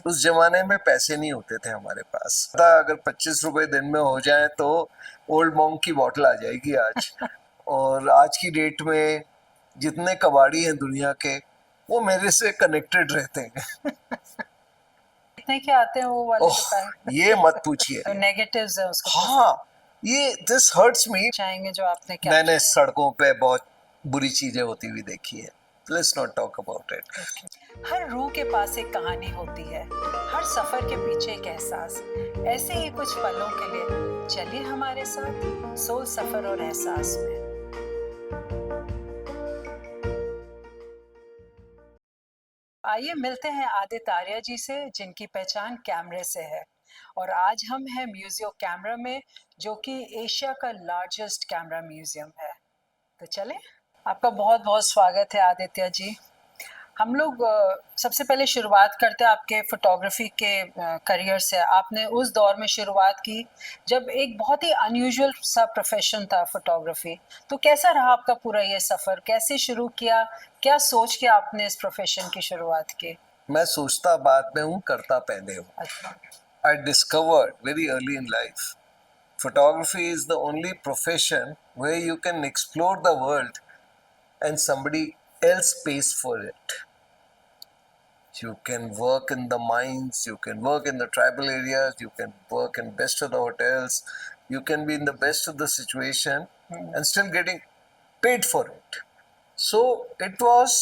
उस जमाने में पैसे नहीं होते थे हमारे पास। था अगर 25 रुपए दिन में हो जाए तो ओल्ड मॉन्क की बोतल आ जाएगी आज। और आज की डेट में जितने कबाड़ी हैं दुनिया के, वो मेरे से कनेक्टेड रहते हैं। कितने के आते हैं वो वाले ओह, जो पैक? ये मत पूछिए। तो नेगेटिव्स है उसके पास। हाँ, ये दिस हर्ट्स मी। चाहेंगे जो आपने क्या मैंने किया। सड़कों पे बहुत बुरी चीजें होती हुई देखी है। Let's not talk about it. हर रूह के पास एक कहानी होती है, हर सफर के पीछे एक एहसास। ऐसे ही कुछ पलों के लिए चलिए हमारे साथ सोल सफर और एहसास में। आइए मिलते हैं आदित्य आर्या जी से, जिनकी पहचान कैमरे से है। और आज हम हैं म्यूजियो कैमरा में, जो कि एशिया का लार्जेस्ट कैमरा म्यूजियम है। तो चले, आपका बहुत बहुत स्वागत है आदित्य जी। हम लोग सबसे पहले शुरुआत करते हैं आपके फोटोग्राफी के करियर से। आपने उस दौर में शुरुआत की जब एक बहुत ही अनयूजुअल सा प्रोफेशन था फोटोग्राफी। तो कैसा रहा आपका पूरा ये सफ़र, कैसे शुरू किया, क्या सोच के आपने इस प्रोफेशन की शुरुआत की? मैं सोचता बाद में हूँ, करता पहले हूँ। अच्छा। I discovered very early in life photography is the only profession where you can explore the world and somebody else pays for it. You can work in the mines, you can work in the tribal areas, you can work in best of the hotels, you can be in the best of the situation and still getting paid for it. So it was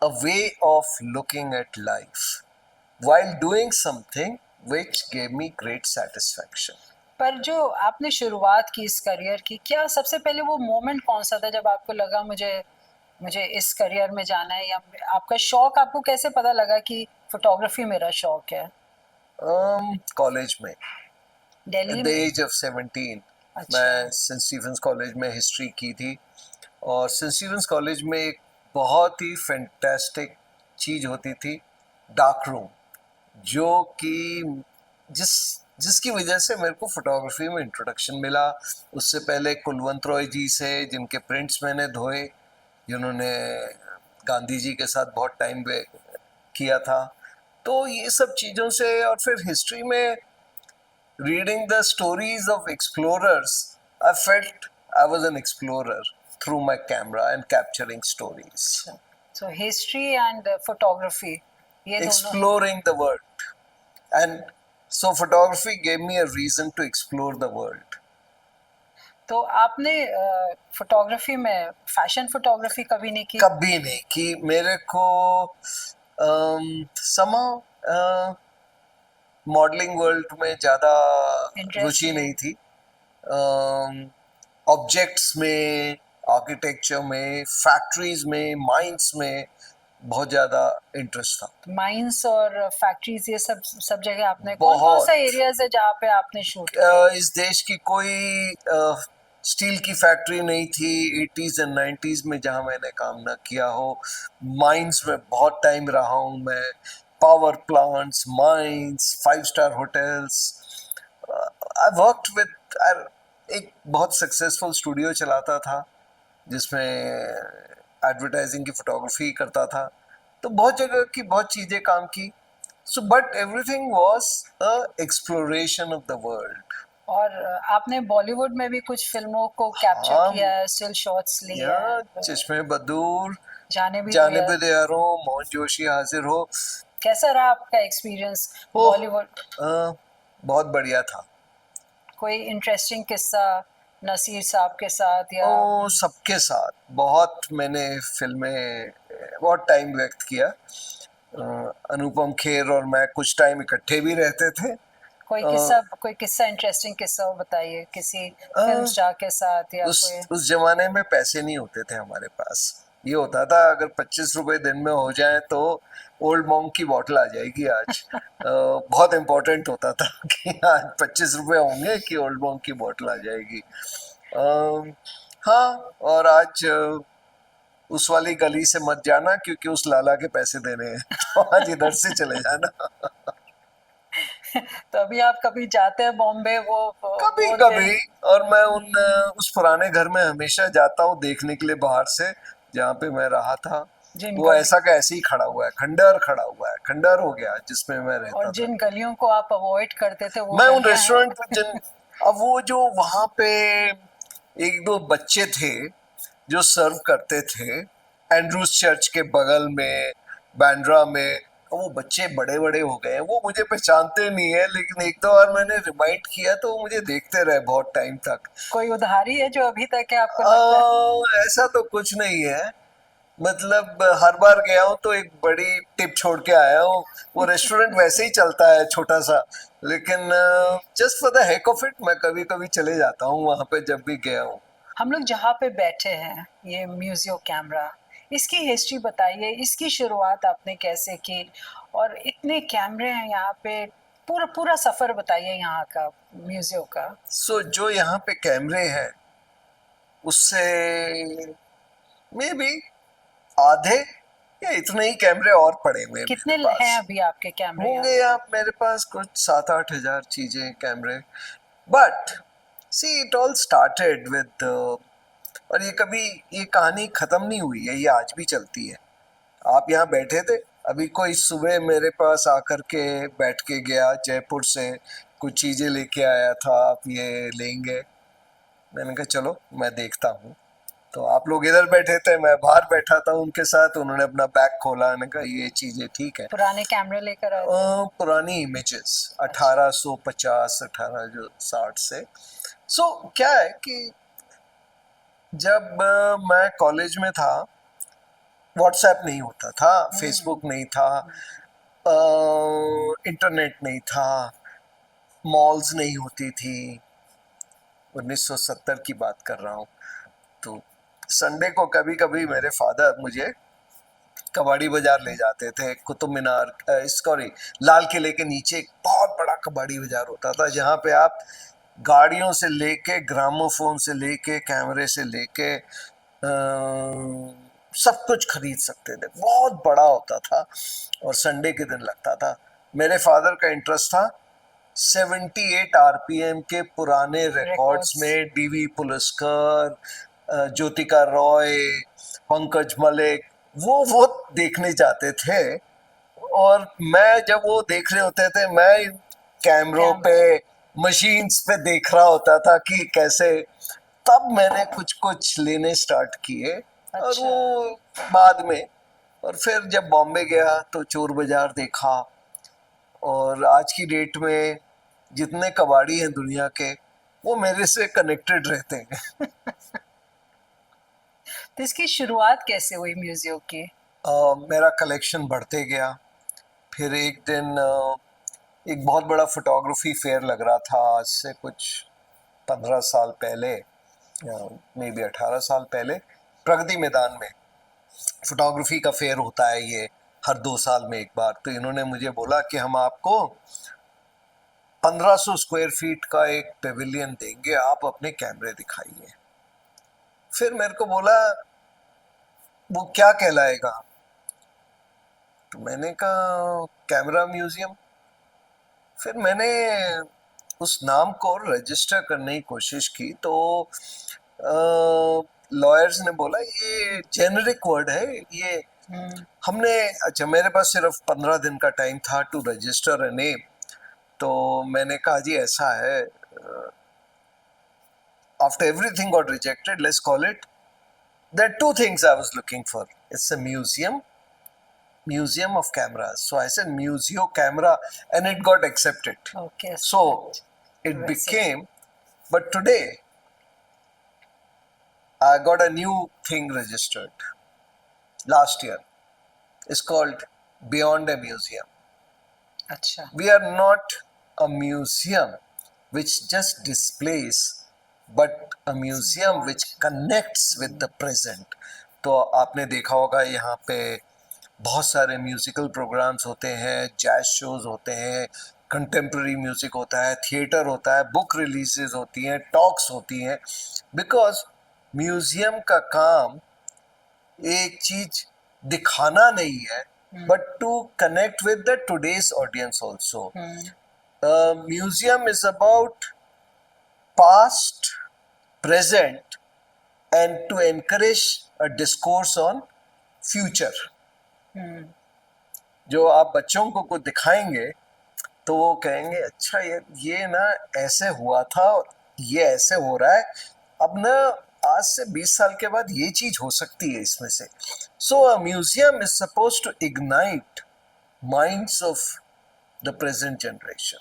a way of looking at life while doing something which gave me great satisfaction. पर जो आपने शुरुआत की इस career की, क्या सबसे पहले वो मोमेंट कौन सा था जब आपको लगा मुझे मुझे इस करियर में जाना है? या आपका शौक, आपको कैसे पता लगा कि फोटोग्राफी मेरा शौक है? कॉलेज में दिल्ली एट द में? एज ऑफ 17 अच्छा। मैं सेंट स्टीफेंस कॉलेज में हिस्ट्री की थी। और सेंट स्टीफेंस कॉलेज में एक बहुत ही फैंटास्टिक चीज़ होती थी, डार्क रूम, जो कि जिस जिसकी वजह से मेरे को फोटोग्राफी में इंट्रोडक्शन मिला। उससे पहले कुलवंत रॉय जी से, जिनके प्रिंट्स मैंने धोए, जिन्होंने गांधी जी के साथ बहुत टाइम किया था। तो ये सब चीज़ों से, और फिर हिस्ट्री में reading the stories of explorers, I felt I was an explorer through my camera and capturing stories. So history and photography, ये दोनों। Exploring the world. And so photography gave me a reason to explore the world. तो आपने photography में fashion photography कभी नहीं की? कभी नहीं की। मेरे को समा मॉडलिंग वर्ल्ड में ज़्यादा इंटरेस्ट रुचि नहीं? नहीं थी। ऑब्जेक्ट्स में, आर्किटेक्चर में, फैक्ट्रीज में, माइंस में बहुत ज़्यादा इंटरेस्ट था। माइंस और फैक्ट्रीज, ये सब सब जगह आपने कौन कौन सा बहुत। एरियाज है जहाँ पे आपने शूट किया? इस देश की कोई स्टील की फैक्ट्री नहीं थी 80s एंड 90s में जहाँ मैंने काम ना किया हो। माइंस में बहुत टाइम रहा हूँ मैं, power plants, mines, 5 star hotels. I worked with, एक बहुत सक्सेसफुल स्टूडियो चलाता था जिसमें एडवर्टाइजिंग की फोटोग्राफी करता था। तो बहुत जगह की बहुत चीज़ें काम की। So but everything was a exploration of the world. और आपने बॉलीवुड में भी कुछ फिल्मों को कैप्चर हाँ, किया है, स्टिल शॉट्स लिए या हैं? चश्मे बदूर, जाने भी दो जाने यार। पे तैयार हो, मोहन जोशी हाजिर हो। कैसा रहा आपका एक्सपीरियंस ओह, बॉलीवुड? बहुत बढ़िया था। कोई इंटरेस्टिंग किस्सा नसीर साहब के साथ या? ओ, सबके साथ बहुत मैंने फिल्में, बहुत टाइम व्यक्त किया। अनुपम खेर और मैं कुछ टाइम इकट्ठे भी रहते थे। कोई किस्सा इंटरेस्टिंग किस्सा हो, बताइए, किसी फिल्म स्टार के साथ या कोई। उस जमाने में पैसे नहीं होते थे हमारे पास। ये होता था अगर 25 रुपए दिन में हो जाए तो ओल्ड मॉन्क की बोतल आ जाएगी आज। बहुत इम्पोर्टेंट होता था कि आज 25 रुपए होंगे कि ओल्ड मॉन्क की बोतल आ जाएगी। हाँ, और आज उस वाली गली से मत जाना क्योंकि उस लाला के पैसे देने हैं। तो आज इधर से चले जाना। तो अभी आप कभी जाते हैं बॉम्बे, कभी वो कभी। दिन? और मैं उस पुराने घर में हमेशा जाता हूँ देखने के लिए बाहर से, जहाँ पे मैं रहा था। जिन वो ऐसा का ऐसे ही खड़ा हुआ है, खंडर खड़ा हुआ है, खंडर हो गया जिसमें मैं और रहता था। जिन गलियों को आप अवॉइड करते थे वो मैं उन गलियां हैं। रेस्टोरेंट जिन, अब वो जो वहां पे एक दो बच्चे थे जो सर्व करते थे एंड्रूज चर्च के बगल में, बांद्रा में, वो बच्चे बड़े बड़े हो गए हैं, वो मुझे पहचानते नहीं है, लेकिन एक दो बार मैंने रिमाइंड किया तो वो मुझे देखते रहे बहुत टाइम तक। कोई उधारी है जो अभी तक है आपको लगता है? ऐसा तो कुछ नहीं है, मतलब हर बार गया हूँ तो एक बड़ी टिप छोड़ के आया हूँ। वो रेस्टोरेंट वैसे ही चलता है छोटा सा, लेकिन just for the heck of it मैं कभी कभी चले जाता हूँ वहां पे जब भी गया हूँ। हम लोग जहाँ पे बैठे हैं, ये म्यूजियो कैमरा, इसकी हिस्ट्री बताइए, इसकी शुरुआत आपने कैसे की, और इतने कैमरे हैं यहाँ पे, पूरा पूरा सफर बताइए यहाँ का म्यूजियो का। सो जो यहाँ पे कैमरे हैं उससे मे बी आधे या इतने ही कैमरे और पड़े हुए हैं कितने मेरे पास। हैं अभी आपके कैमरे यहाँ होंगे पे? आप मेरे पास कुछ 7-8 हजार चीजें कैमरे। But see it all started with, और ये कभी, ये कहानी खत्म नहीं हुई है, ये आज भी चलती है। आप यहाँ बैठे थे, अभी कोई सुबह मेरे पास आकर के बैठ के गया जयपुर से, कुछ चीजें लेके आया था, आप ये लेंगे? मैंने कहा चलो मैं देखता हूँ। तो आप लोग इधर बैठे थे, मैं बाहर बैठा था उनके साथ, उन्होंने अपना बैग खोला, मैंने कहा ये चीजें ठीक है। पुराने कैमरे लेकर आए थे? पुरानी इमेजेस 1850 1860 से। सो क्या है कि जब मैं कॉलेज में था, व्हाट्सएप नहीं होता था, फेसबुक नहीं था, इंटरनेट नहीं था, मॉल्स नहीं होती थी, 1970 की बात कर रहा हूँ। तो संडे को कभी कभी मेरे फादर मुझे कबाड़ी बाजार ले जाते थे, कुतुब मीनार, सॉरी, लाल किले के नीचे एक बहुत बड़ा कबाड़ी बाजार होता था जहाँ पे आप गाड़ियों से लेके, ग्रामोफोन से लेके, कैमरे से लेके सब कुछ खरीद सकते थे, बहुत बड़ा होता था और संडे के दिन लगता था। मेरे फादर का इंटरेस्ट था 78 आरपीएम के पुराने रिकॉर्ड्स रिकॉर्ड्स। में, डीवी पुलस्कर, ज्योतिका रॉय, पंकज मलिक, वो देखने जाते थे। और मैं जब वो देख रहे होते थे, मैं कैमरों पे, कैमरे। मशीन्स पे देख रहा होता था कि कैसे, तब मैंने कुछ कुछ लेने स्टार्ट किए। और अच्छा। वो बाद में, और फिर जब बॉम्बे गया तो चोर बाजार देखा, और आज की डेट में जितने कबाड़ी हैं दुनिया के, वो मेरे से कनेक्टेड रहते हैं। तो इसकी शुरुआत कैसे हुई म्यूजियो की? मेरा कलेक्शन बढ़ते गया। फिर एक दिन एक बहुत बड़ा फोटोग्राफी फेयर लग रहा था, आज से कुछ 15 साल पहले, मे बी 18 साल पहले, प्रगति मैदान में फोटोग्राफी का फेयर होता है ये, हर 2 साल में एक बार। तो इन्होंने मुझे बोला कि हम आपको 1500 स्क्वायर फीट का एक पेविलियन देंगे, आप अपने कैमरे दिखाइए। फिर मेरे को बोला वो क्या कहलाएगा? तो मैंने कहा कैमरा म्यूजियम। फिर मैंने उस नाम को रजिस्टर करने की कोशिश की, तो लॉयर्स ने बोला ये जेनरिक वर्ड है ये, हमने, अच्छा मेरे पास सिर्फ 15 दिन का टाइम था टू रजिस्टर अ नेम। तो मैंने कहा जी ऐसा है, after everything got rejected, let's call it, there are two things I was looking for. It's a museum of cameras. So I said museo camera, and it got accepted. Okay. So it वैसे। became, but today I got a new thing registered last year. It's called Beyond a Museum. अच्छा। We are not a museum which just displays, but a museum which connects with the present. तो आपने देखा होगा यहाँ पे बहुत सारे musical programmes होते हैं, जैज शोज होते हैं, कंटेम्प्रेरी म्यूजिक होता है, थिएटर होता है, बुक रिलीजेस होती हैं, टॉक्स होती हैं। बिकॉज म्यूजियम का काम एक चीज दिखाना नहीं है, but to connect with the today's audience also. Museum is about past, present, and to encourage a discourse on future. Hmm, जो आप बच्चों को कुछ दिखाएंगे तो वो कहेंगे अच्छा ये ना ऐसे हुआ था, ये ऐसे हो रहा है, अब ना आज से 20 साल के बाद ये चीज हो सकती है इसमें से। So a museum is suppose to ignite minds of the present generation.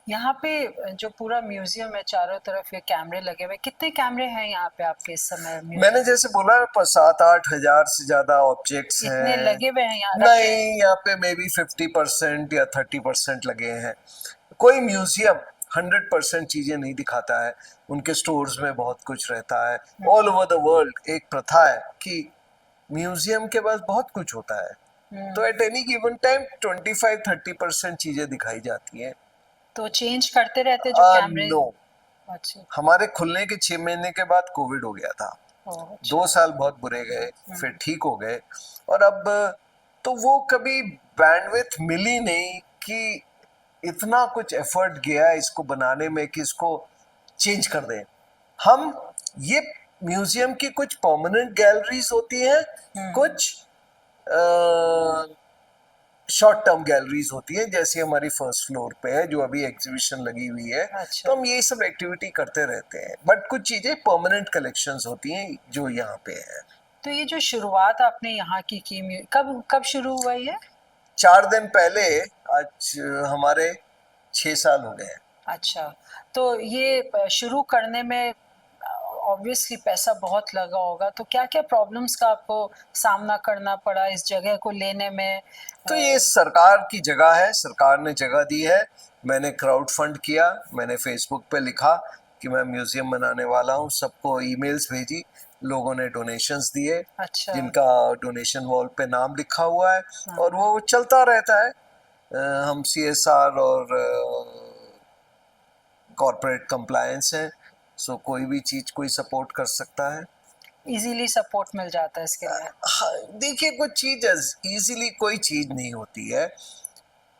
यहाँ पे जो पूरा म्यूजियम है चारों तरफ ये कैमरे लगे हुए, कितने कैमरे हैं यहाँ पे आपके इस समय मैंने म्यूजियम? जैसे बोला 7-8 हजार से ज्यादा ऑब्जेक्ट्स इतने हैं। लगे हुए हैं यहाँ रखे? नहीं, यहाँ पे मे बी 50% या 30% लगे हैं। कोई म्यूजियम 100% चीजें नहीं दिखाता है, उनके स्टोर्स में बहुत कुछ रहता है। ऑल ओवर द वर्ल्ड एक प्रथा है कि म्यूजियम के पास बहुत कुछ होता है, तो एट एनी गिवन टाइम 25-30% चीजें दिखाई जाती हैं। तो चेंज करते रहते जो कैमरे? नो, अच्छा। हमारे खुलने के 6 महीने के बाद कोविड हो गया था। ओह, अच्छा। 2 साल बहुत बुरे गए, फिर ठीक हो गए, और अब तो वो कभी बैंडविथ मिली नहीं कि इतना कुछ एफर्ट गया इसको बनाने में कि इसको चेंज कर दें हम। ये म्यूजियम की कुछ परमानेंट गैलरीज होती हैं, कुछ शॉर्ट टर्म गैलरीज होती है, जैसे हमारी फर्स्ट फ्लोर पे है जो अभी एग्जीबिशन लगी हुई है। अच्छा। तो हम ये सब एक्टिविटी करते रहते हैं, बट कुछ चीजें परमानेंट कलेक्शंस होती हैं जो यहाँ पे है। तो ये जो शुरुआत आपने यहाँ की कब कब शुरू हुआ ये? 4 दिन पहले, आज हमारे 6 साल हो गए हैं। अच्छा, तो ये शुरू करने में ऑब्वियसली पैसा बहुत लगा होगा, तो क्या क्या प्रॉब्लम्स का आपको सामना करना पड़ा इस जगह को लेने में? तो ये सरकार की जगह है, सरकार ने जगह दी है। मैंने क्राउड फंड किया, मैंने फेसबुक पे लिखा कि मैं म्यूजियम बनाने वाला हूँ, सबको ईमेल्स भेजी, लोगों ने डोनेशंस दिए, अच्छा। जिनका डोनेशन वॉल पे नाम लिखा हुआ है, हाँ। और वो चलता रहता है। हम CSR और कॉरपोरेट कंप्लायंस है, सो कोई भी चीज कोई सपोर्ट कर सकता है। इजीली सपोर्ट मिल जाता है इसके लिए? हाँ, देखिए कुछ चीज इजीली कोई चीज नहीं होती है।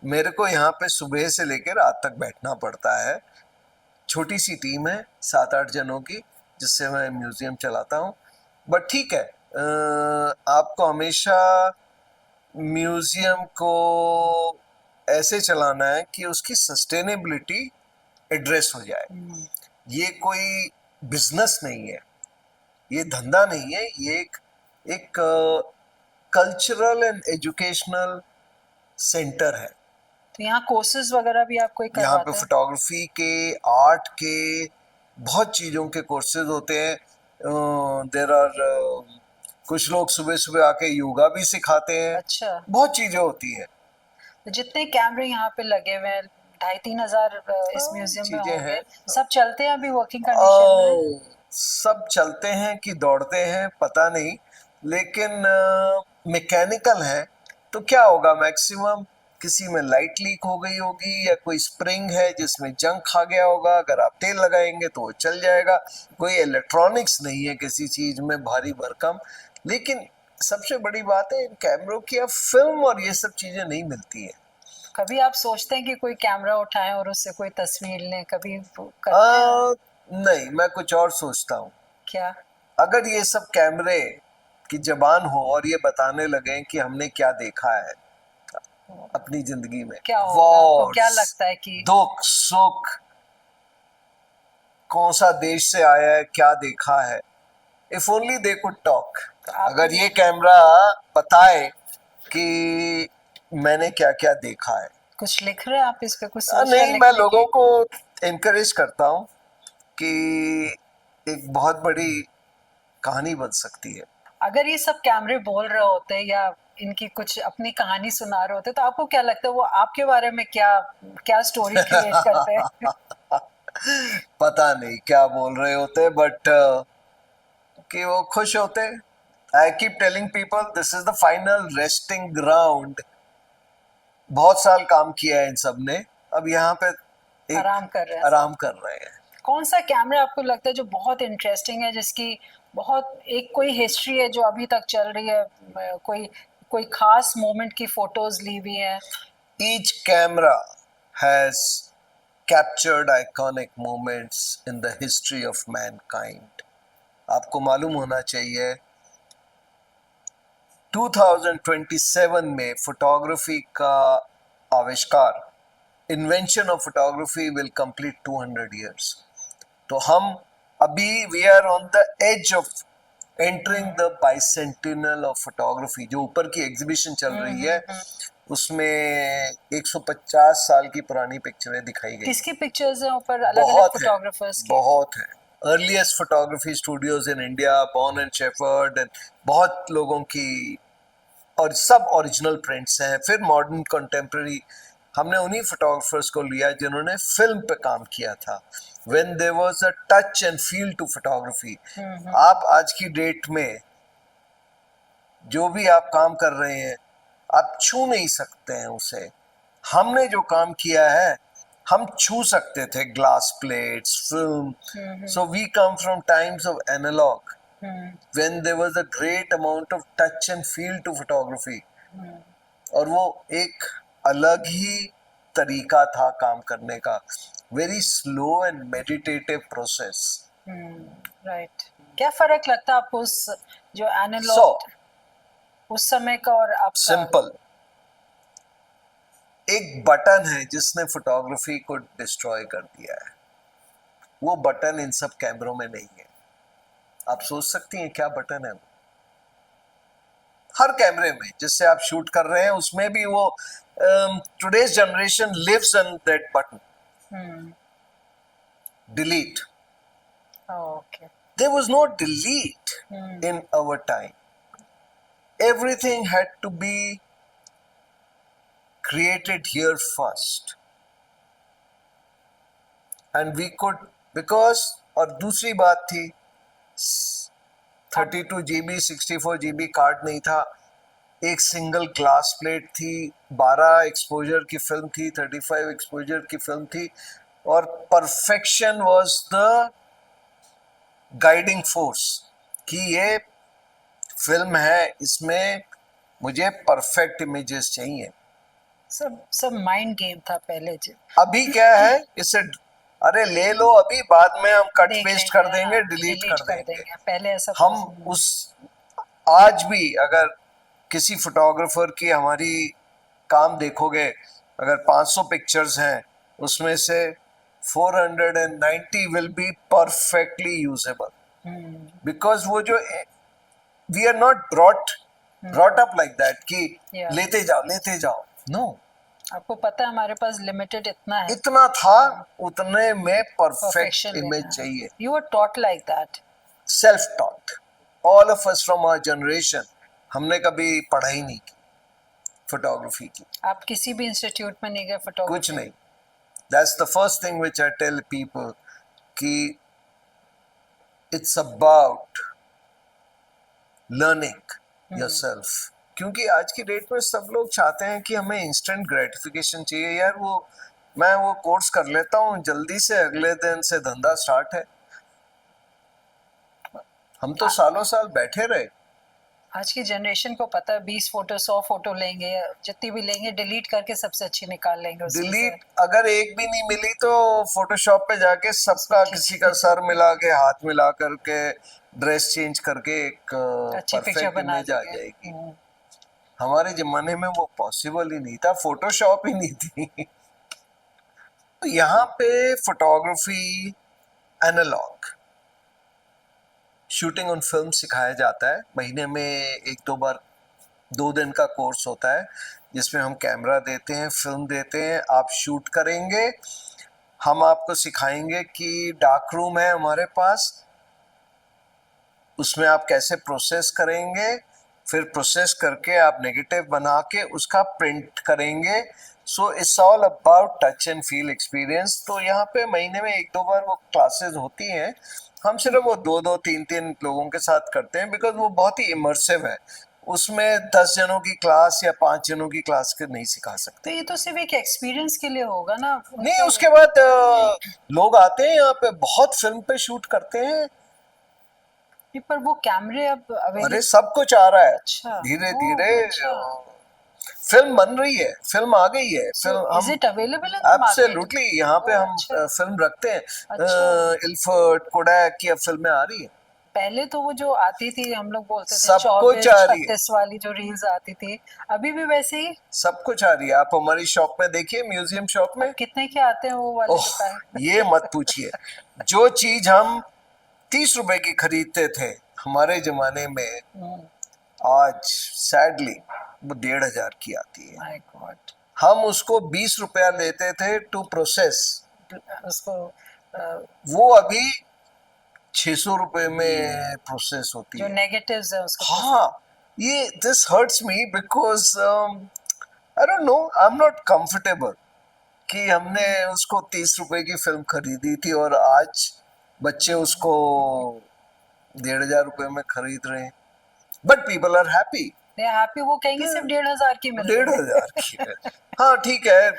मेरे को यहाँ पे सुबह से लेकर रात तक बैठना पड़ता है। छोटी सी टीम है 7-8 जनों की, जिससे मैं म्यूजियम चलाता हूँ। बट ठीक है, आपको हमेशा म्यूजियम को ऐसे चलाना है कि उसकी सस्टेनेबिलिटी एड्रेस हो जाए। ये कोई बिजनेस नहीं है, ये धंधा नहीं है, ये एक कल्चरल एंड एजुकेशनल सेंटर है। तो यहाँ कोर्सेज वगैरह भी आप कोई यहाँ पे करवाते हैं? फोटोग्राफी के, आर्ट के, बहुत चीज़ों के कोर्सेज होते हैं। देर आर कुछ लोग सुबह सुबह आके योगा भी सिखाते हैं। अच्छा। बहुत चीज़ें होती हैं। तो जितने कैमरे यहाँ पे लगे हुए हैं, 2,500-3,000 इस म्यूजियम में चीज़ें होंगे, हैं। सब चलते हैं अभी वर्किंग कंडीशन में? सब चलते हैं कि दौड़ते हैं पता नहीं, लेकिन मैकेनिकल है। तो क्या होगा, मैक्सिमम किसी में लाइट लीक हो गई होगी, या कोई स्प्रिंग है जिसमें जंग खा गया होगा, अगर आप तेल लगाएंगे तो वो चल जाएगा। कोई इलेक्ट्रॉनिक्स नहीं है किसी चीज में भारी भरकम। लेकिन सबसे बड़ी बात है, इन कैमरों की अब फिल्म और ये सब चीजें नहीं मिलती है। कभी आप सोचते हैं कि कोई कैमरा उठाएं और उससे कोई तस्वीर लें? कभी करते हैं? नहीं, मैं कुछ और सोचता हूँ। क्या? अगर ये सब कैमरे की जबान हो और ये बताने लगे कि हमने क्या देखा है अपनी जिंदगी में, क्या होगा? आपको क्या वॉर्स, लगता है कि दुख सुख, कौन सा देश से आया है, क्या देखा है, if only they could talk. अगर ये कैमरा बताए कि मैंने क्या क्या देखा है। कुछ लिख रहे हैं आप इस पे? कुछ सोच रहे हैं नहीं, मैं लिखने लोगों की? को एनकरेज करता हूँ कि एक बहुत बड़ी कहानी बन सकती है। अगर ये सब कैमरे बोल रहे होते या इनकी कुछ अपनी कहानी सुना रहे होते, तो आपको क्या लगता है वो आपके बारे में क्या क्या स्टोरी क्रिएट करते हैं? पता नहीं क्या बोल रहे होते, बट कि वो खुश होते। I keep telling people this is the final resting ground. बहुत साल काम किया है इन सब ने, अब यहाँ पे एक आराम कर रहे हैं आराम सब। कर रहे हैं। कौन सा कैमरा आपको लगता है जो बहुत इंटरेस्टिंग है, जिसकी बहुत एक कोई हिस्ट्री है जो अभी तक चल रही है? कोई कोई खास मोमेंट की फोटोज ली हुई है? Each camera has captured iconic moments in the history of mankind. आपको मालूम होना चाहिए 2027 में फोटोग्राफी का आविष्कार, invention of photography will complete 200 years. तो हम अभी we are on the edge of entering the bicentennial of photography. जो ऊपर की एग्जीबिशन चल रही है उसमें 150 साल की पुरानी पिक्चरें दिखाई गई। किसकी पिक्चर्स हैं ऊपर अलग अलग बहुत है, फोटोग्राफर्स की? बहुत है। Earliest photography studios in India, born and shepherd, and बहुत लोगों की, और सब ओरिजिनल प्रिंट्स हैं। फिर मॉडर्न कंटेम्प्रेरी हमने उन्हीं फोटोग्राफर्स को लिया जिन्होंने फिल्म पे काम किया था, when there was a touch and feel to photography. आप आज की डेट में जो भी आप काम कर रहे हैं आप छू नहीं सकते हैं उसे। हमने जो काम किया है हम छू सकते थे, glass plates, film. So we come from times of analog when there was a great amount of touch and feel to photography। और वो एक अलग ही तरीका था काम करने का, very slow and meditative process. Right. क्या फर्क लगता है आपको उस जो सो एनालॉग उस समय का और आपका? सिंपल, एक बटन है जिसने फोटोग्राफी को डिस्ट्रॉय कर दिया है। वो बटन इन सब कैमरों में नहीं है। आप सोच सकती हैं क्या बटन है वो? हर कैमरे में जिससे आप शूट कर रहे हैं उसमें भी वो today's generation lives on that button, delete. Okay. There was no delete in our time. Everything had to be created here first. And we could, because, और दूसरी बात थी, 32 GB 64 GB कार्ड नहीं था, एक सिंगल ग्लास प्लेट थी, 12 exposure की film थी, 35 एक्सपोजर की फिल्म थी, और perfection was the guiding force कि ये फिल्म है, इसमें मुझे परफेक्ट इमेजेस चाहिए। सब माइंड गेम था पहले जी। अभी क्या है, इसे अरे ले लो, अभी बाद में हम कट देख पेस्ट लेंगे, कर देंगे, हाँ, डिलीट कर देंगे। पहले ऐसा हम कुछ नहीं। उस, आज भी अगर किसी फोटोग्राफर की हमारी काम देखोगे, अगर 500 पिक्चर्स हैं उसमें से 490 will be perfectly usable, because वो जो we are not brought up like that कि Yeah. लेते जाओ। नो, आपको पता है हमारे पास लिमिटेड इतना है, इतना था, उतने में परफेक्ट परफेक्शन इमेज चाहिए। You were taught like that. Self taught, all of us from our generation, हमने कभी पढ़ाई नहीं की फोटोग्राफी की, आप किसी भी इंस्टीट्यूट में नहीं गए फोटोग्राफी? कुछ नहीं। That's the first thing which I tell people कि इट्स अबाउट लर्निंग योरसेल्फ। क्योंकि आज की डेट में सब लोग चाहते हैं कि हमें इंस्टेंट ग्रेटिफिकेशन चाहिए। यार मैं वो कोर्स कर लेता हूँ जल्दी से, अगले दिन से धंधा स्टार्ट है। हम तो सालों साल बैठे रहे। आज की जनरेशन को पता है 20 फोटो 100 फोटो लेंगे, जितनी भी लेंगे डिलीट करके सबसे अच्छी निकाल लेंगे उसमें से। डिलीट अगर एक भी नहीं मिली तो फोटोशॉप पे जाके सबका, किसी का सर मिला के, हाथ मिला करके, ड्रेस चेंज करके एक अच्छी पिक्चर परफेक्ट बना इमेज आ देंगे। जाएगी। हमारे जमाने में वो पॉसिबल ही नहीं था, फोटोशॉप ही नहीं थी। तो यहाँ पे photography, analog, shooting on film सिखाया जाता है। महीने में 1-2 बार 2 दिन का कोर्स होता है जिसमें हम कैमरा देते हैं, फिल्म देते हैं, आप शूट करेंगे। हम आपको सिखाएंगे कि डार्क रूम है हमारे पास, उसमें आप कैसे प्रोसेस करेंगे, फिर प्रोसेस करके आप नेगेटिव बना के उसका प्रिंट करेंगे। So it's all about touch and feel experience. तो यहाँ पे महीने में 1-2 बार वो क्लासेस होती हैं। हम सिर्फ वो 2-2 3-3 लोगों के साथ करते हैं, बिकॉज वो बहुत ही इमर्सिव है। उसमें 10 जनों की क्लास या 5 जनों की क्लास के नहीं सिखा सकते। तो ये तो सिर्फ एक एक्सपीरियंस के लिए होगा ना? नहीं, उसके बाद लोग आते हैं यहाँ पे, बहुत फिल्म पे शूट करते हैं। पर वो कैमरे अब अवेलेबल? अरे सब कुछ आ रहा है। अच्छा, धीरे ओह, धीरे अच्छा। फिल्म बन रही है, फिल्म आ गई है। Film is it available in the market? Absolutely, यहाँ पे ओह, हम अच्छा। फिल्म रखते हैं। अच्छा। इल्फर्ट, कोडैक की अब फिल्में आ रही है। पहले तो वो जो आती थी हम लोग बोलते थे सब कुछ 24 आ रही है, 36 वाली जो रील्स आती थी, अभी भी वैसे ही? सब कुछ आ रही है। आप हमारी शॉप में देखिए, म्यूजियम शॉप अब में। कितने के आते हैं वो वाले ओह, जो पैक? ये मत पूछिए। जो चीज हम 30 रुपए की खरीदते थे हमारे जमाने में, आज सैडली वो 1,500 की आती है। My God. हम उसको 20 रुपया लेते थे टू प्रोसेस, उसको वो अभी 600 रुपए में प्रोसेस होती जो है। नेगेटिव्स है उसको हाँ, ये this hurts me because I don't know, I am not comfortable कि हमने उसको 30 रुपए की फिल्म खरीदी थी और आज बच्चे उसको 1,500 रुपए में खरीद रहे हैं, but people are happy. Happy, वो कहेंगे सिर्फ 1,500 की मिल डेढ़ रही है। हजार की है। हाँ ठीक है,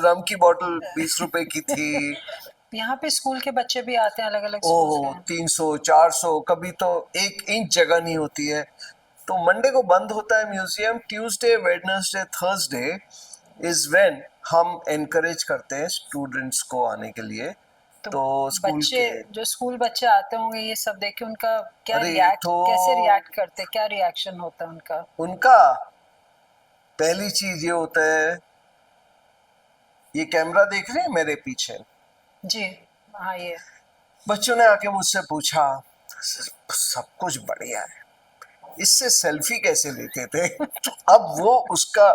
रम की बोतल 20 रुपए की थी। यहाँ पे स्कूल के बच्चे भी आते हैं, अलग अलग स्कूल ओह, के। 300 400, कभी तो 1 इंच जगह नहीं होती है। तो मंडे को बंद होता है museum, Tuesday Wednesday Thursday is when हम एनकरेज करते हैं स्टूडेंट्स को आने के लिए। तो तो स्कूल बच्चे, के, जो स्कूल बच्चे आते होंगे, ये सब देख के उनका क्या अरे रिएक्ट, तो कैसे रिएक्ट करते, क्या रिएक्शन होता है उनका? उनका पहली चीज ये होता है, ये कैमरा देख रहे हैं मेरे पीछे, जी हाँ, ये बच्चों ने आके मुझसे पूछा, सब कुछ बढ़िया है, इससे सेल्फी कैसे लेते थे? अब वो उसका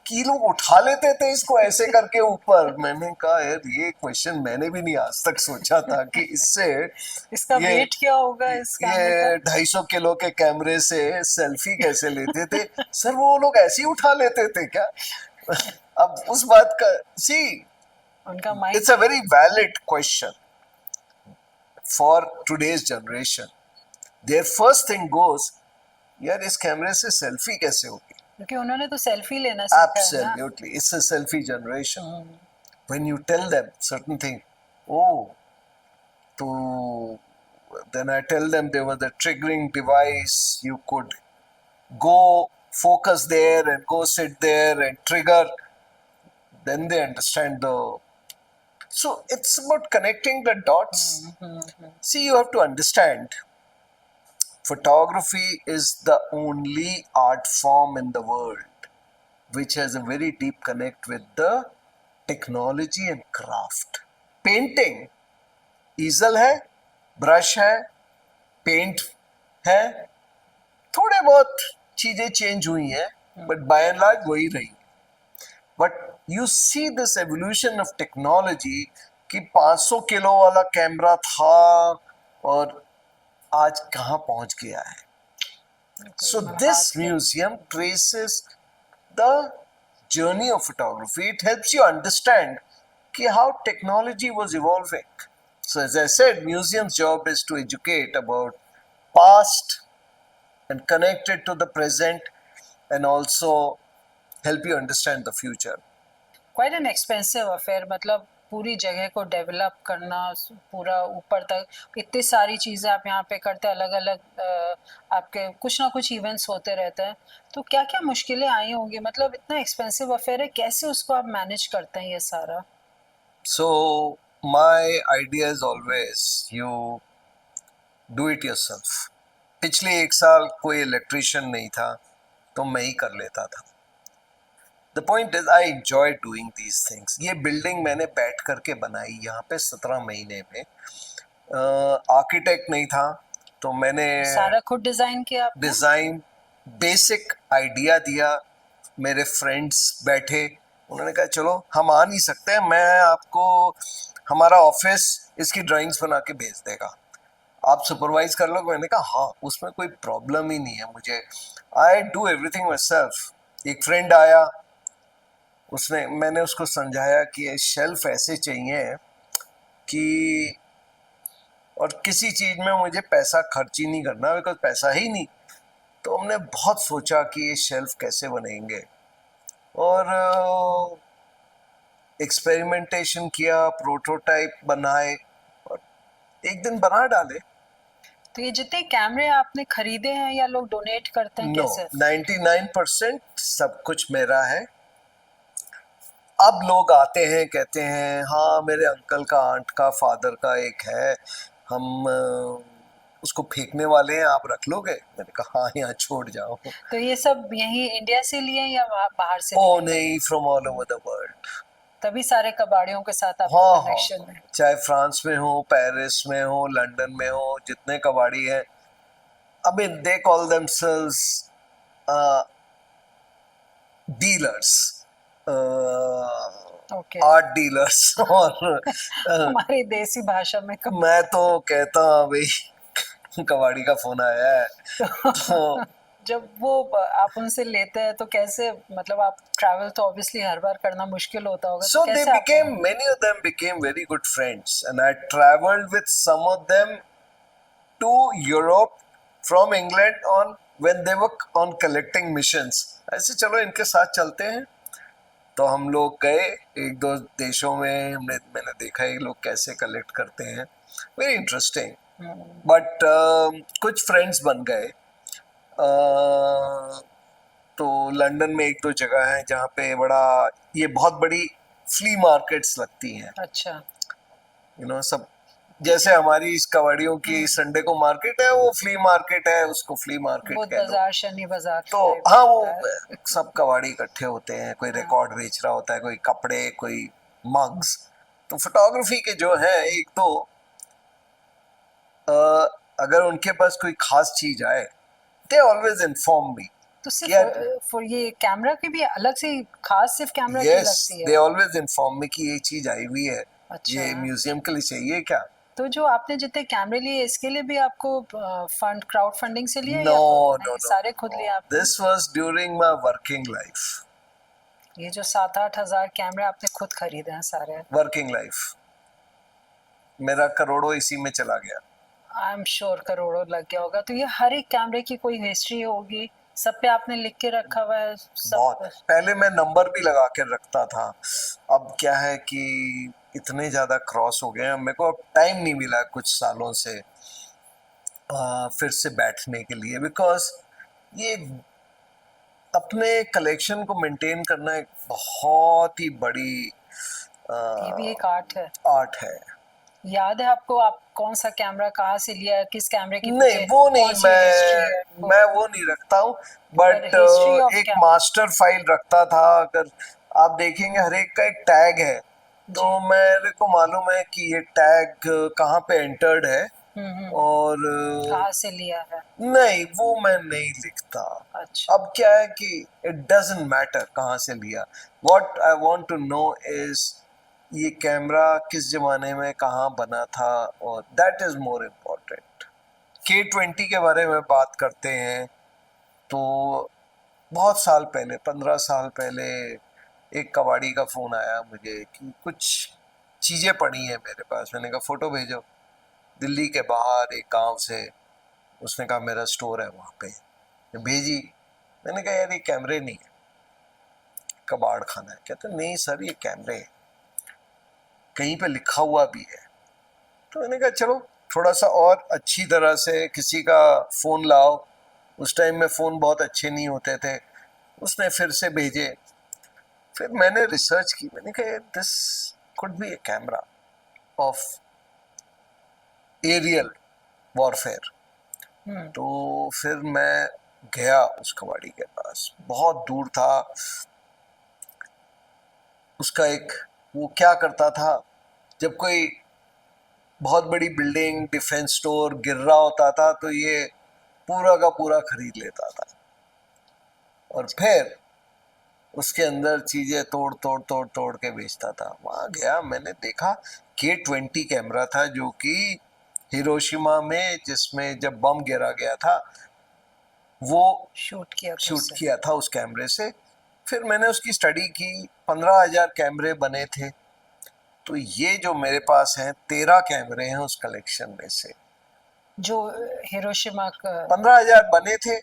किलो उठा लेते थे इसको ऐसे करके ऊपर। मैंने कहा यार, ये क्वेश्चन मैंने भी नहीं आज तक सोचा था कि इससे इसका ये वेट क्या होगा इस कैमरे का? ये 250 किलो के कैमरे से सेल्फी कैसे लेते थे? सर वो लोग ऐसे ही उठा लेते थे क्या? अब उस बात का, सी, उनका mind. It's a very valid question for today's generation. There first thing goes, यार इस कैमरे से सेल्फी कैसे होगी? क्योंकि उन्होंने तो सेल्फी लेना सीखा है ना। Absolutely, it's a selfie generation. When you tell them certain thing, oh, to then I tell them there was a triggering device. You could go focus there and go sit there and trigger. Then they understand the. So it's about connecting the dots. See, you have to understand. Photography is the only art form in the world which has a very deep connect with the technology and craft. Painting, easel है, brush है, paint है, थोड़े बहुत चीजें change हुई हैं, but by and large वही रही। But you see this evolution of technology कि 500 किलो वाला कैमरा था और आज कहाँ पहुंच गया है। So this museum traces the journey of photography. It helps you understand how technology was evolving. So as I said, museum's job is to educate about past and connect it to the present and also help you understand the future. Quite an expensive affair, मतलब पूरी जगह को develop करना, पूरा ऊपर तक इतनी सारी चीज़ें आप यहाँ पे करते हैं, अलग अलग आपके कुछ ना कुछ इवेंट्स होते रहते हैं, तो क्या क्या मुश्किलें आई होंगी? मतलब इतना एक्सपेंसिव अफेयर है, कैसे उसको आप मैनेज करते हैं ये सारा? So my idea is always you do it yourself. पिछले 1 साल कोई इलेक्ट्रिशियन नहीं था तो मैं ही कर लेता था। The point is I enjoy doing these things. ये बिल्डिंग मैंने बैठ करके बनाई यहाँ पे 17 महीने में। आर्किटेक्ट नहीं था तो मैंने सारा खुद डिजाइन किया आपने? डिजाइन बेसिक आइडिया दिया, मेरे फ्रेंड्स बैठे, उन्होंने कहा चलो हम आ नहीं सकते, मैं आपको हमारा ऑफिस इसकी ड्राइंग्स बना के भेज देगा, आप सुपरवाइज कर लो। मैंने कहा हाँ, उसमें कोई प्रॉब्लम ही नहीं है मुझे, I do everything my self. एक फ्रेंड आया, उसने मैंने उसको समझाया कि ये शेल्फ ऐसे चाहिए कि, और किसी चीज में मुझे पैसा खर्च ही नहीं करना बिकॉज पैसा ही नहीं। तो हमने बहुत सोचा कि ये शेल्फ कैसे बनेंगे और एक्सपेरिमेंटेशन किया, प्रोटोटाइप बनाए और एक दिन बना डाले। तो ये जितने कैमरे आपने खरीदे हैं या लोग डोनेट करते हैं, नो, कैसे? 99% सब कुछ मेरा है। अब लोग आते हैं, कहते हैं हाँ मेरे अंकल का, आंट का, फादर का एक है, हम उसको फेंकने वाले हैं, आप रख लोगे? मैंने कहा हाँ, यहाँ छोड़ जाओ। तो ये सब यही इंडिया से लिए हैं या बाहर से ओ लिए? नहीं, from all over the world. तभी सारे कबाड़ियों के साथ आपका हाँ हाँ, कनेक्शन है। चाहे फ्रांस में हो, पेरिस में हो, लंदन में हो, जितने कबाड़ी हैं, I mean, they call themselves dealers, okay. Art dealers और हमारी देसी भाषा में मैं तो कहता हूँ भाई कबाड़ी का फोन आया है तो जब वो आप उनसे लेते हैं तो कैसे, मतलब आप ट्रैवल तो ऑब्वियसली हर बार करना मुश्किल होता होगा, तो so they कैसे आप? became, many of them became very good friends, and I traveled with some of them to Europe from England on when they were on collecting missions. ऐसे चलो इनके साथ चलते हैं, तो हम लोग गए एक दो देशों में, मैंने देखा ये लोग कैसे कलेक्ट करते हैं, वेरी इंटरेस्टिंग। बट कुछ फ्रेंड्स बन गए। तो लंदन में एक दो जगह है जहाँ पे बड़ा, ये बहुत बड़ी फ्ली मार्केट्स लगती हैं, अच्छा। सब जैसे हमारी इस कबाड़ियों की संडे को मार्केट है, वो फ्ली मार्केट है, उसको फ्ली मार्केट बुध कह लो। बाजार, शनि बाजार तो टाइप हाँ, होता वो है। सब कबाड़ी इकट्ठे होते हैं, कोई रिकॉर्ड बेच रहा होता है, कोई कपड़े, कोई मग्स। तो फोटोग्राफी के जो है एक तो अगर उनके पास कोई खास चीज आए, दे ऑलवेज इन्फॉर्म मी। तो सिर्फ फॉर ये कैमरा की भी अलग से खास सिर्फ कैमरा की यस, लगती दे है? ऑलवेज इन्फॉर्म मी कि ये चीज आई हुई है, अच्छा। ये म्यूजियम के लिए चाहिए क्या। तो जो आपने जितने कैमरे लिए इसके लिए भी आपको फंड, क्राउड फंडिंग से लिए नो या नो नहीं, नो सारे खुद नो, लिए आपने? This was during my working life. ये जो 7-8 हज़ार कैमरे आपने खुद खरीदे हैं सारे? वर्किंग लाइफ मेरा करोड़ों इसी में चला गया। आई एम श्योर करोड़ों लग गया होगा। तो ये हर एक कैमरे की कोई हिस्ट्री होगी, सब पे आपने लिख के रखा हुआ है सब? बहुत पहले मैं नंबर भी लगा के रखता था, अब क्या है कि इतने ज्यादा क्रॉस हो गए हैं, मेरे को अब टाइम नहीं मिला कुछ सालों से फिर से बैठने के लिए, बिकॉज ये अपने कलेक्शन को मेंटेन करना एक बहुत ही बड़ी ये भी एक आर्ट है। आर्ट है। याद है आपको आप कौन सा कैमरा कहाँ से लिया है, किस कैमरे के नहीं, पीछे वो नहीं, कौन सी हिस्ट्री है मैं वो नहीं रखता हूँ, पर बट हिस्ट्री ऑफ एक कैमरा? मास्टर फाइल रखता था। अगर आप देखेंगे हर एक का एक टैग है, तो मेरे को मालूम है कि ये टैग कहाँ पे एंटर्ड है, और कहाँ से लिया है। नहीं, वो मैं नहीं लिखता। अच्छा। अब क्या है कि इट डजंट मैटर कहाँ से लिया, what I want to know is ये कैमरा किस जमाने में कहाँ बना था, और that is more important. K20 के बारे में बात करते हैं तो बहुत साल पहले, 15 साल पहले, एक कबाड़ी का फोन आया मुझे कि कुछ चीजें पड़ी हैं मेरे पास। मैंने कहा फोटो भेजो। दिल्ली के बाहर एक गांव से, उसने कहा मेरा स्टोर है वहाँ पे, भेजी। मैंने कहा यार ये कैमरे नहीं है, कबाड़ खाना है। कहते नहीं सर ये कैमरे हैं, कहीं पे लिखा हुआ भी है। तो मैंने कहा चलो थोड़ा सा और अच्छी तरह से किसी का फोन लाओ। उस टाइम में फोन बहुत अच्छे नहीं होते थे। उसने फिर से भेजे, फिर मैंने रिसर्च की, मैंने कहा this could be a camera of aerial warfare. तो फिर मैं गया उस कबाड़ी के पास, बहुत दूर था। उसका एक, वो क्या करता था, जब कोई बहुत बड़ी बिल्डिंग, डिफेंस स्टोर गिर रहा होता था तो ये पूरा का पूरा खरीद लेता था, और फिर उसके अंदर चीजें तोड़ तोड़ तोड़ तोड़ के बेचता था। वहां गया, मैंने देखा K20 कैमरा था, जो कि हिरोशिमा में जिसमें जब बम गिरा गया था वो शूट किया था शूट उससे? किया था उस कैमरे से। फिर मैंने उसकी स्टडी की, 15,000 कैमरे बने थे। तो ये जो मेरे पास हैं 13 कैमरे हैं उस कलेक्शन में से। जो हिरोशिमा का? 15,000 बने थे,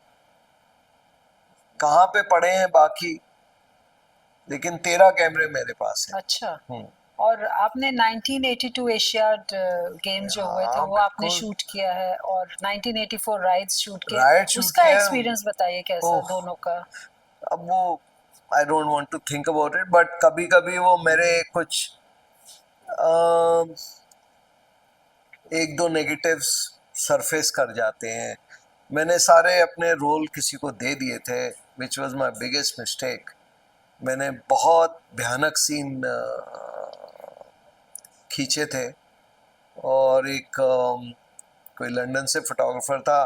कहाँ पे पड़े हैं बाकी, लेकिन 13 कैमरे मेरे पास हैं। अच्छा। और आपने 1982 एशियाड गेम्स जो हुए थे हाँ वो आपने बिल्कुल, शूट किया है, और 1984 राइड्स शूट किए। राइट शूट उसका किया। एक्सपीरियंस बताइए कैसा ओह, दोनों का? अब वो I don't want to think about it, but कभी कभी वो मेरे कुछ एक दो नेगेटिव्स सरफेस कर जाते हैं। मैंने सारे अपने रोल किसी को दे दिए थे, which was my biggest mistake. मैंने बहुत भयानक सीन खींचे थे, और एक कोई लंदन से फोटोग्राफर था,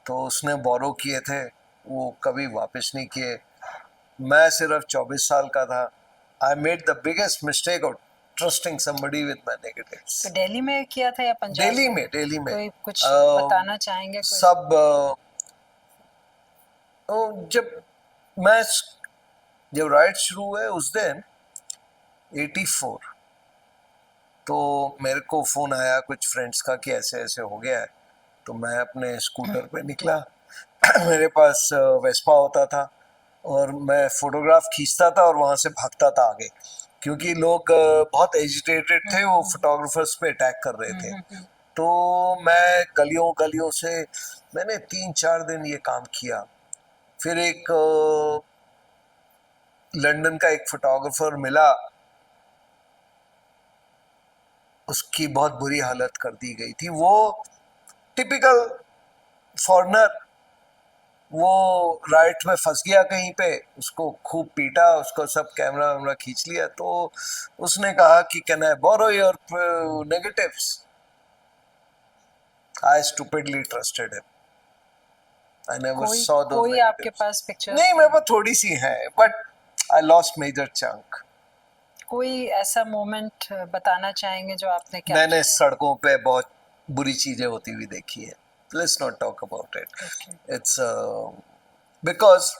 तो उसने बोरो किए थे, वो कभी वापस नहीं किए। मैं सिर्फ 24 साल का था। I made the biggest mistake of trusting somebody with my negatives. तो दिल्ली में किया था या पंजाब दिल्ली में कोई कुछ अ, बताना चाहेंगे कोई? सब जब मैं जब राइड शुरू हुए उस दिन 84, तो मेरे को फ़ोन आया कुछ फ्रेंड्स का कि ऐसे ऐसे हो गया है। तो मैं अपने स्कूटर पे निकला। मेरे पास वेस्पा होता था, और मैं फोटोग्राफ खींचता था और वहाँ से भागता था आगे, क्योंकि लोग बहुत एजिटेटेड थे, वो फोटोग्राफर्स पे अटैक कर रहे थे। तो मैं गलियों गलियों से मैंने 3-4 दिन ये काम किया। फिर एक लंदन का एक फोटोग्राफर मिला, उसकी बहुत बुरी हालत कर दी गई थी। वो टिपिकल फॉरेनर, वो राइट में फंस गया कहीं पे, उसको खूब पीटा, उसको सब कैमरा वैमरा खींच लिया। तो उसने कहा कि can I borrow your negatives. I stupidly trusted him. I never कोई सॉ दोस कोई आपके नेगेटिव्स। पास पिक्चर्स नहीं, मेरे पास थोड़ी सी है, but I lost major chunk. कोई ऐसा मोमेंट बताना चाहेंगे जो आपने मैंने कैप्चर सड़कों पे बहुत बुरी चीजें होती हुई देखी है। Let's not talk about it. किया? इट्स बिकॉज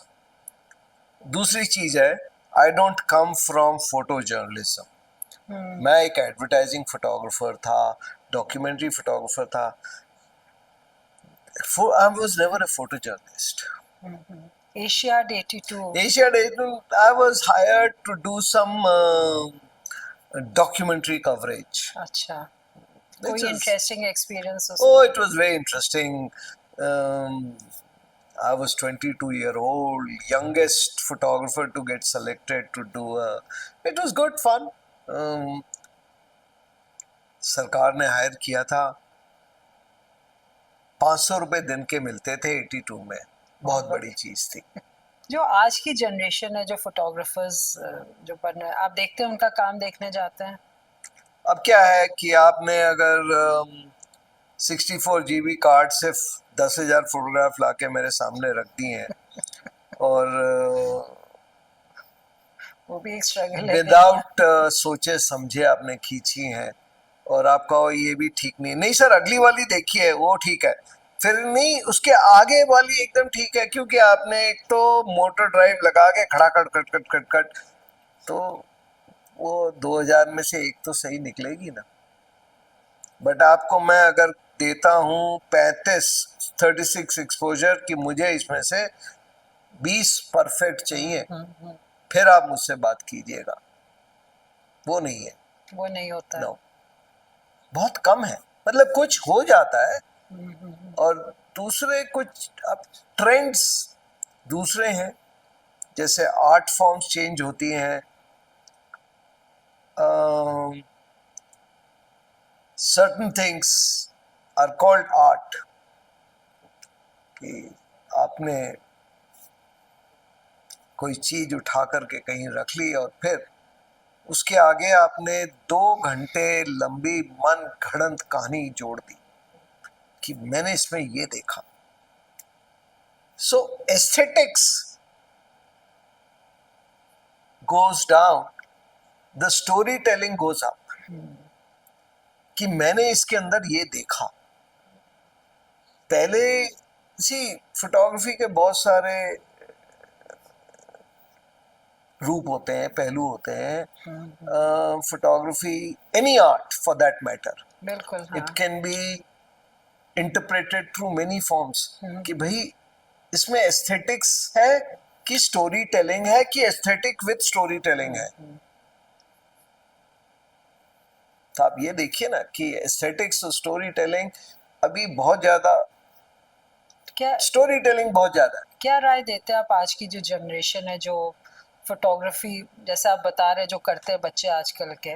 दूसरी चीज है, I don't come from photo journalism. मैं एक एडवर्टाइजिंग फोटोग्राफर था, डॉक्यूमेंट्री फोटोग्राफर था। I was never a photo journalist. Asiad 82 Asia I was hired to do some documentary coverage. अच्छा, Which कोई was, इंटरेस्टिंग एक्सपीरियंस oh, उसका? it was very interesting. Um, I was 22-year old, youngest photographer to get selected to do a. It was good fun. Um, सरकार ने higher किया था। 500 रुपए दिन के मिलते थे 82 में, बहुत बड़ी चीज थी। जो आज की जनरेशन है, जो फोटोग्राफर्स जो बनने आप देखते हैं, उनका काम देखने जाते हैं? अब क्या है कि आपने अगर 64 GB कार्ड से 10,000 फोटोग्राफ लाके मेरे सामने रख दी हैं, और वो भी एक स्ट्रगल है विदाउट सोचे समझे आपने खींची हैं, और आप कहो ये भी ठीक नहीं, नहीं सर अगली वाली देखिए वो ठीक है, फिर नहीं उसके आगे वाली एकदम ठीक है, क्योंकि आपने एक तो मोटर ड्राइव लगा के खड़ा cut cut cut cut cut, तो वो 2000 में से एक तो सही निकलेगी ना। बट आपको मैं अगर देता हूँ 36 एक्सपोजर कि मुझे इसमें से 20 परफेक्ट चाहिए, फिर आप मुझसे बात कीजिएगा। वो नहीं है, वो नहीं होता है। नो, बहुत कम है। मतलब कुछ हो जाता है, और दूसरे कुछ अब ट्रेंड्स दूसरे हैं, जैसे आर्ट फॉर्म्स चेंज होती हैं। Certain things are called art, कि आपने कोई चीज उठा करके कहीं रख ली, और फिर उसके आगे आपने 2 घंटे लंबी मन घड़ंत कहानी जोड़ दी कि मैंने इसमें ये देखा। सो aesthetics goes down, the storytelling goes up, कि मैंने इसके अंदर ये देखा। पहले फोटोग्राफी के बहुत सारे रूप होते हैं, पहलू होते हैं। Photography, any art for that matter, बिल्कुल, हाँ। It can be interpreted through many forms, कि भाई इसमें एस्थेटिक्स है कि स्टोरी टेलिंग है, कि एस्थेटिक विद स्टोरी टेलिंग है। तो आप ये देखिए ना कि एस्थेटिक्स और स्टोरी टेलिंग अभी बहुत ज्यादा, क्या स्टोरी टेलिंग बहुत ज्यादा है। क्या राय देते हैं आप आज की जो जनरेशन है, जो फोटोग्राफी जैसे आप बता रहे जो करते हैं बच्चे आजकल के,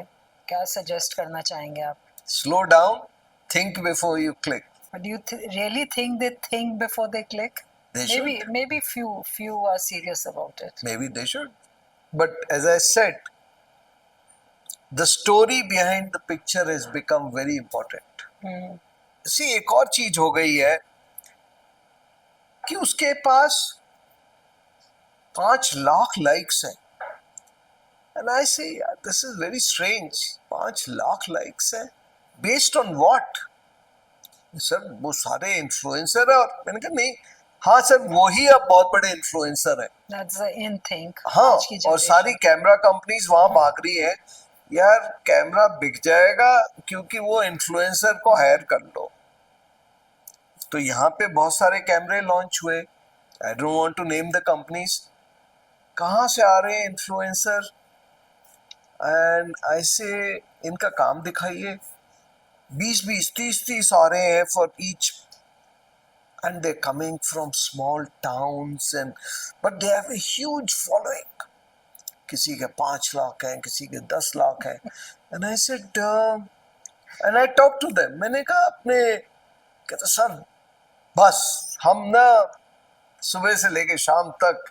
क्या सजेस्ट करना चाहेंगे आप? Slow down, think before you click. But do you really think they think before they click? They Maybe few are serious about it. Maybe they should. But as I said, the story behind the picture has become very important. See, एक और चीज हो गई है कि उसके पास 5 lakh likes हैं. And I say, this is very strange. 5 lakh likes हैं. Based on what? सर वो सारे इन्फ्लुएंसर है. और मैंने कहा नहीं, हाँ सर वही अब बहुत बड़े इन्फ्लुएंसर है. That's the in thing. हाँ, आज की और generation. सारी कैमरा कंपनीज वहां भाग रही है. यार कैमरा बिक जाएगा क्योंकि वो इन्फ्लुएंसर को हायर कर लो. तो यहाँ पे बहुत सारे कैमरे लॉन्च हुए. I don't want to name the companies. कहाँ से आ रहे हैं इन्फ्लुएंसर? एंड ऐसे इनका काम दिखाइए. 20-20, 30-30 आ रहे हैं for each. And they're coming from small towns, but they have a huge following. किसी के 5 लाख हैं, किसी के 10 लाख हैं. And I said, and I talked to them. मैंने कहा अपने, कहते सर बस हम ना सुबह से लेके शाम तक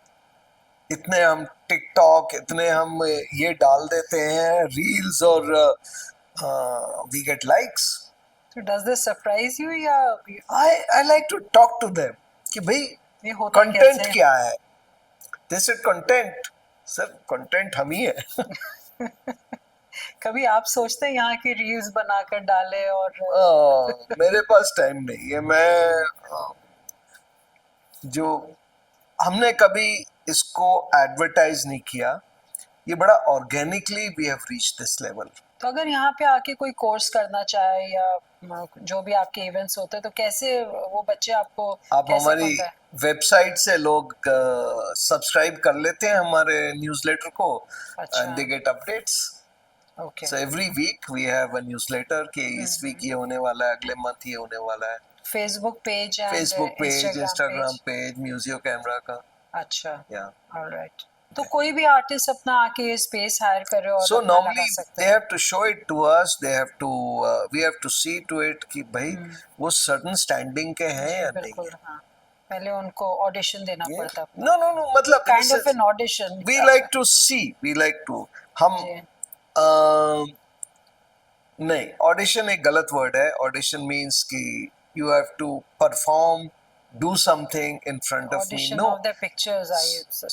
इतने हम टिकटॉक, इतने हम ये डाल देते हैं रील्स और we get likes. So does this surprise you या I like to talk to them कि भाई ये होता कंटेंट कैसे? क्या है? They said content. Sir content हम ही है. कभी आप सोचते हैं यहाँ की रील्स बनाकर डाले और मेरे पास टाइम नहीं है. मैं जो हमने कभी इसको एडवर्टाइज नहीं किया. ये बड़ा organically we have reached this level. तो अगर यहाँ पे आके कोई कोर्स करना चाहे या जो भी आपके इवेंट्स होते हैं तो कैसे वो बच्चे आपको आप कैसे हमारी contact- वेबसाइट से लोग सब्सक्राइब कर लेते हैं हमारे न्यूज़लेटर को. अच्छा. And they get updates. Okay. So every week we have a newsletter कि इस वीक ये होने वाला है, अगले मंथ ये होने वाला है. Facebook page and Facebook page, Instagram Instagram page. Page, म्यूजियो camera का. अच्छा. या Alright. तो कोई भी आर्टिस्ट अपना आके ये स्पेस हायर करे और सो अपना नॉर्मली लगा सकते दे हैं. Have to show it to us. They have to we have to see to it कि भाई वो सर्टेन स्टैंडिंग के हैं या नहीं. बिल्कुल. हाँ. पहले उनको ऑडिशन देना पड़ता है. नो नो नो, मतलब kind of an audition. We like to see, we like to. हम नहीं, ऑडिशन एक गलत वर्ड है. ऑडिशन मीन्स कि you have to perform, do something in front of me. Audition No. of their pictures.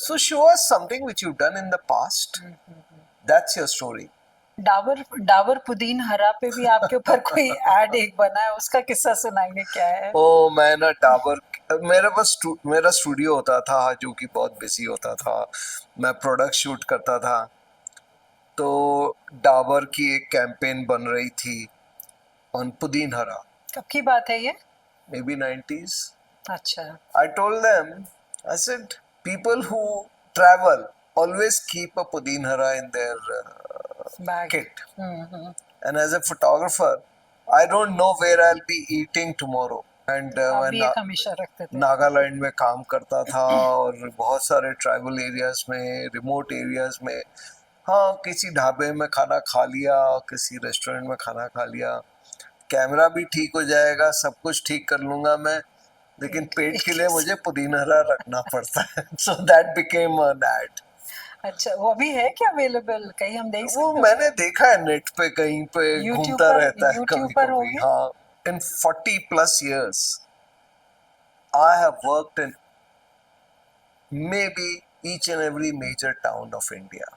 So show us something which you've done in the past. That's your story. Dabur Pudin हरा पे भी आपके ऊपर कोई add एक बना है, उसका किस्सा सुनाइए क्या है? ओ मैं ना डाबर, मेरा स्टूडियो होता था जो कि बहुत बिजी होता था. मैं प्रोडक्ट शूट करता था. तो डाबर की एक कैंपेन बन रही थी ऑन पुदीन हरा. कब की बात है ये? Maybe 90s. अच्छा. I told them, I said, people who travel always keep a pudin-hara in their Bag. kit. And as a photographer, I don't know where I'll be eating tomorrow. And आप मैं भी एक हमेशा रखते थे. नागालैंड में काम करता था और बहुत सारे ट्राइबल एरियाज में, रिमोट एरियाज में. हाँ, किसी ढाबे में खाना खा लिया, किसी रेस्टोरेंट में खाना खा लिया. कैमरा भी ठीक हो जाएगा, सब कुछ ठीक कर लूंगा मैं, लेकिन पेट के लिए मुझे पुदीना रखना पड़ता है. So that became an ad. अच्छा, वो भी है क्या अवेलेबल? कहीं हम देख सकते वो हैं? मैंने देखा है नेट पे, कहीं पे YouTube घूमता पर- रहता है YouTube कभी पर कभी. होगी? हाँ. In 40+ years, I have worked in maybe each and every major town of India,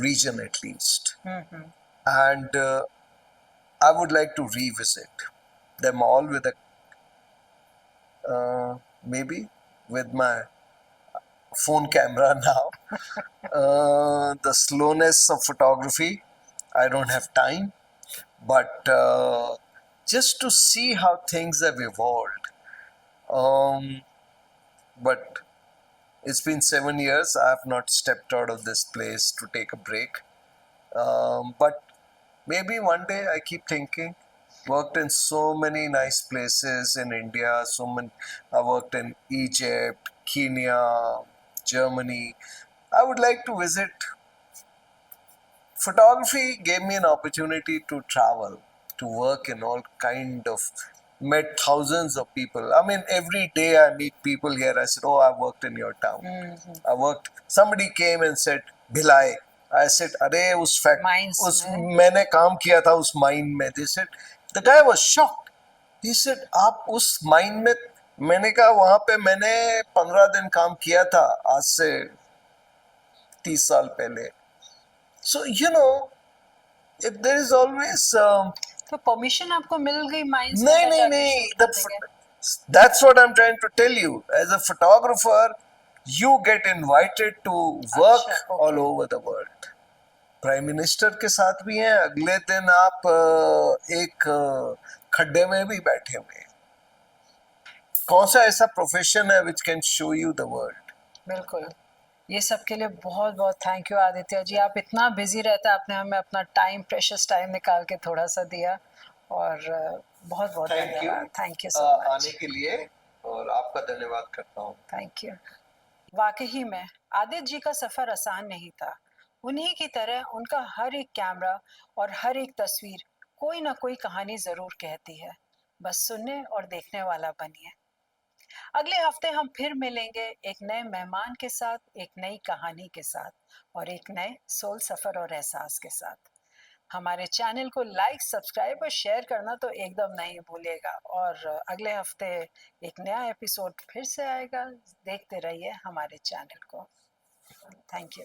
region at least. And I would like to revisit them all with maybe with my phone camera now. The slowness of photography, I don't have time, but just to see how things have evolved. But it's been 7 years. I have not stepped out of this place to take a break. But maybe one day, I keep thinking. Worked in so many nice places in India. I worked in Egypt, Kenya, Germany. I would like to visit. Photography gave me an opportunity to travel. to work in all kind of, met thousands of people. I mean, every day I meet people here. I said, oh, I worked in your town. I worked. Somebody came and said, Bhilai. I said, अरे उस Mines उस में? मैंने काम किया था उस mine में. They said, the guy was shocked. He said, आप उस माइन में? मैंने कहा वहां पे मैंने 15 दिन काम किया था आज से 30 साल पहले. So you know, if there is always तो परमिशन आपको मिल गई माइंस में नहीं नहीं जाके नहीं, शूट करने के? that's what I'm trying to tell you. As a photographer, you get invited to work अच्छा, okay. all over the world. Prime minister के साथ भी हैं, अगले दिन आप एक खड्डे में भी बैठे हुए हैं. कौन सा ऐसा प्रोफेशन है which can show you the world? बिल्कुल. ये सब के लिए बहुत बहुत थैंक यू आदित्य जी. आप इतना बिजी रहता है, आपने हमें अपना टाइम, प्रेशियस टाइम निकाल के थोड़ा सा दिया, और बहुत बहुत धन्यवाद. थैंक यू सो मच आने के लिए, और आपका धन्यवाद करता हूँ. Thank you. वाकई में आदित्य जी का सफर आसान नहीं था. उन्हीं की तरह उनका हर एक कैमरा और हर एक तस्वीर कोई ना कोई कहानी जरूर कहती है. बस सुनने और देखने वाला बनिए. अगले हफ्ते हम फिर मिलेंगे एक नए मेहमान के साथ, एक नई कहानी के साथ, और एक नए सोल सफर और एहसास के साथ. हमारे चैनल को लाइक, सब्सक्राइब और शेयर करना तो एकदम नहीं भूलिएगा. और अगले हफ्ते एक नया एपिसोड फिर से आएगा. देखते रहिए हमारे चैनल को. Thank you.